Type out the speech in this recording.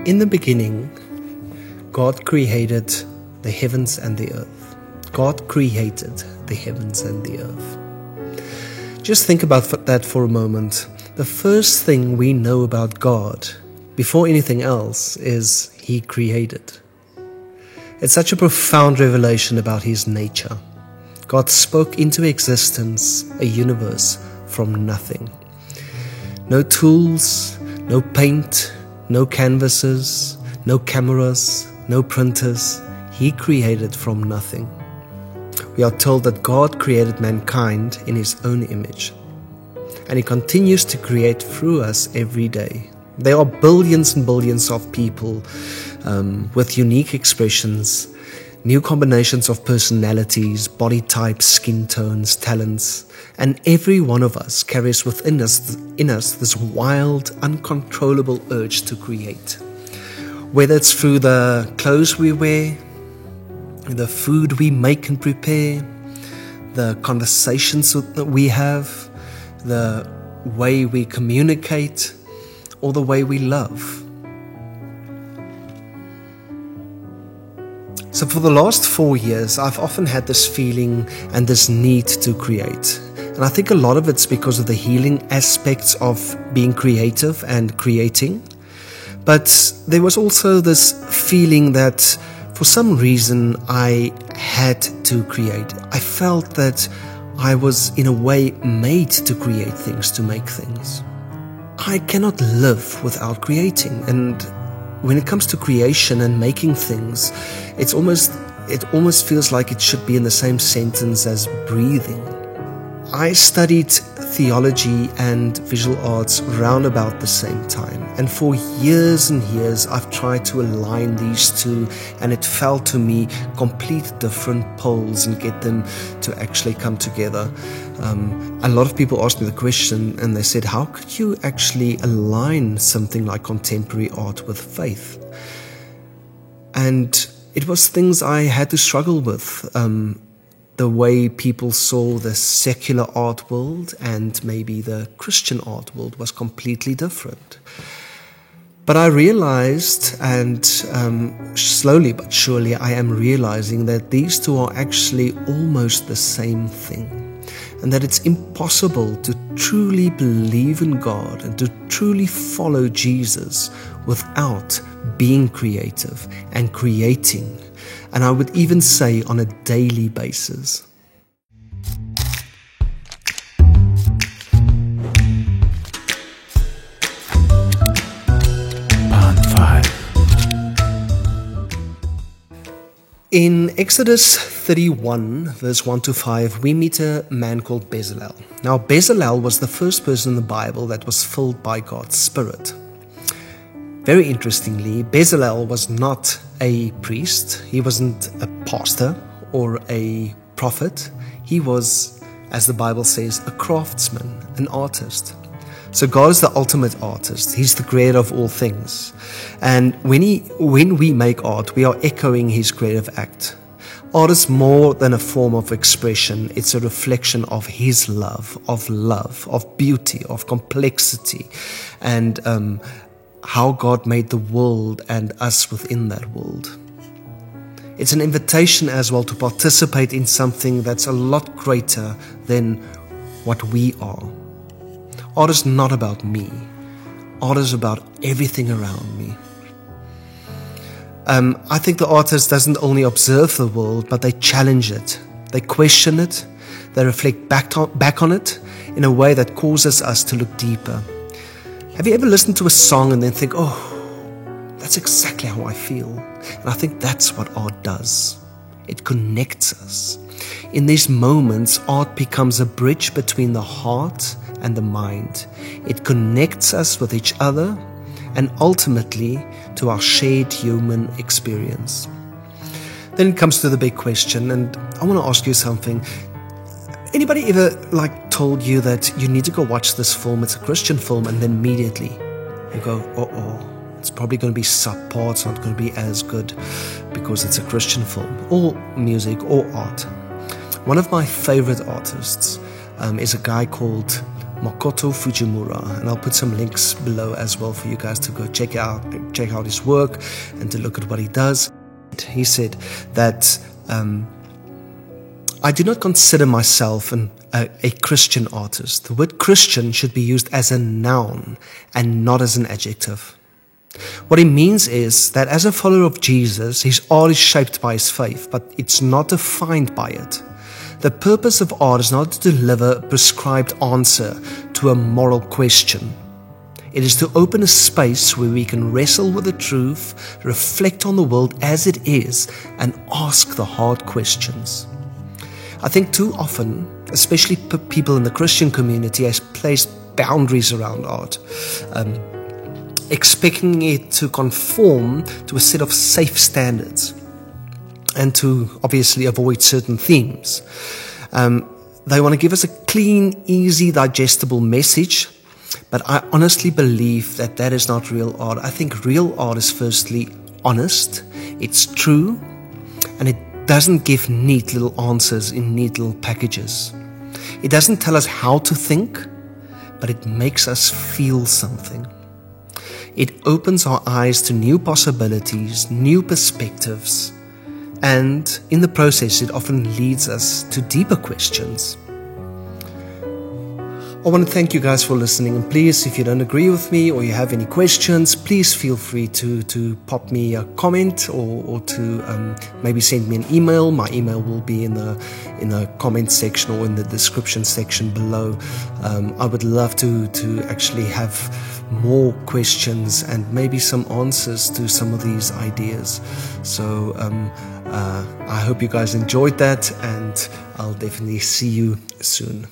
In the beginning, God created the heavens and the earth. God created the heavens and the earth. Just think about that for a moment. The first thing we know about God, before anything else, is He created. It's such a profound revelation about His nature. God spoke into existence a universe from nothing. No tools, no paint, no canvases, no cameras, no printers. He created from nothing. We are told that God created mankind in His own image. And He continues to create through us every day. There are billions and billions of people with unique expressions, new combinations of personalities, body types, skin tones, talents, and every one of us carries within us this wild, uncontrollable urge to create. Whether it's through the clothes we wear, the food we make and prepare, the conversations that we have, the way we communicate, or the way we love. So for the last 4 years, I've often had this feeling and this need to create. And I think a lot of it's because of the healing aspects of being creative and creating. But there was also this feeling that for some reason I had to create. I felt that I was in a way made to create things, to make things. I cannot live without creating. And when it comes to creation and making things, it almost feels like it should be in the same sentence as breathing. I studied theology and visual arts round about the same time, and for years and years I've tried to align these two, and it felt to me complete different poles and get them to actually come together. A lot of people asked me the question, and they said, how could you actually align something like contemporary art with faith? And it was things I had to struggle with. The way people saw the secular art world and maybe the Christian art world was completely different. But I realized, and slowly but surely I am realizing, that these two are actually almost the same thing. And that it's impossible to truly believe in God and to truly follow Jesus without being creative and creating. And I would even say on a daily basis. Part 5. In Exodus 31, verse 1 to 5, we meet a man called Bezalel. Now, Bezalel was the first person in the Bible that was filled by God's Spirit. Very interestingly, Bezalel was not a priest, he wasn't a pastor or a prophet. He was, as the Bible says, a craftsman, an artist. So God is the ultimate artist. He's the creator of all things. And when we make art, we are echoing His creative act. Art is more than a form of expression. It's a reflection of His love, of beauty, of complexity, and how God made the world and us within that world. It's an invitation as well to participate in something that's a lot greater than what we are. Art is not about me. Art is about everything around me. I think the artist doesn't only observe the world, but they challenge it. They question it. They reflect back on it in a way that causes us to look deeper. Have you ever listened to a song and then think, oh, that's exactly how I feel? And I think that's what art does. It connects us. In these moments, art becomes a bridge between the heart and the mind. It connects us with each other and ultimately to our shared human experience. Then it comes to the big question, and I want to ask you something. Anybody ever told you that you need to go watch this film, it's a Christian film, and then immediately you go, it's probably going to be subpar, it's not going to be as good because it's a Christian film, or music, or art? One of my favorite artists is a guy called Makoto Fujimura, and I'll put some links below as well for you guys to go check out his work and to look at what he does. He said that I do not consider myself a Christian artist. The word Christian should be used as a noun and not as an adjective. What he means is that as a follower of Jesus, his art is shaped by his faith, but it's not defined by it. The purpose of art is not to deliver a prescribed answer to a moral question. It is to open a space where we can wrestle with the truth, reflect on the world as it is, and ask the hard questions. I think too often, especially people in the Christian community, has placed boundaries around art, expecting it to conform to a set of safe standards and to obviously avoid certain themes. They want to give us a clean, easy, digestible message, but I honestly believe that that is not real art. I think real art is firstly honest, it's true, and it doesn't give neat little answers in neat little packages. It doesn't tell us how to think, but it makes us feel something. It opens our eyes to new possibilities, new perspectives, and in the process, it often leads us to deeper questions. I want to thank you guys for listening, and please, if you don't agree with me or you have any questions, please feel free to pop me a comment or to maybe send me an email. My email will be in the comment section or in the description section below. I would love to actually have more questions and maybe some answers to some of these ideas. So I hope you guys enjoyed that, and I'll definitely see you soon.